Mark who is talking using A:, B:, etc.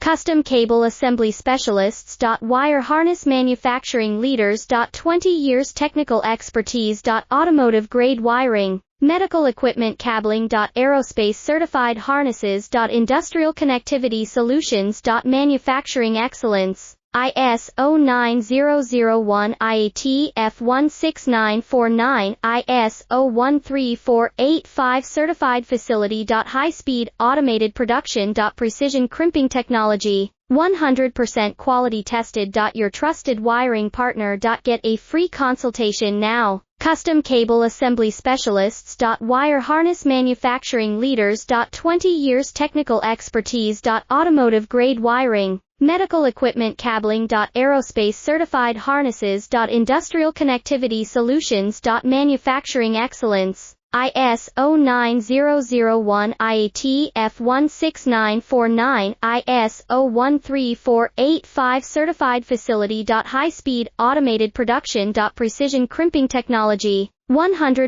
A: Custom Cable Assembly Specialists. Wire Harness Manufacturing Leaders. 20 years technical expertise. Automotive grade wiring, medical equipment cabling. Aerospace certified harnesses. Industrial connectivity solutions. Manufacturing excellence. ISO 9001 IAT F16949 ISO 13485 certified facility. High speed automated production. Precision crimping technology, 100% quality tested. Your trusted wiring partner. Get a free consultation now. Custom Cable Assembly Specialists. Wire Harness Manufacturing Leaders. 20 years technical expertise. Automotive grade wiring, medical equipment cabling. Aerospace certified harnesses. Industrial connectivity solutions. Manufacturing excellence. ISO 9001 IAT F16949 ISO 13485 certified facility. High speed automated production. Precision crimping technology, 100%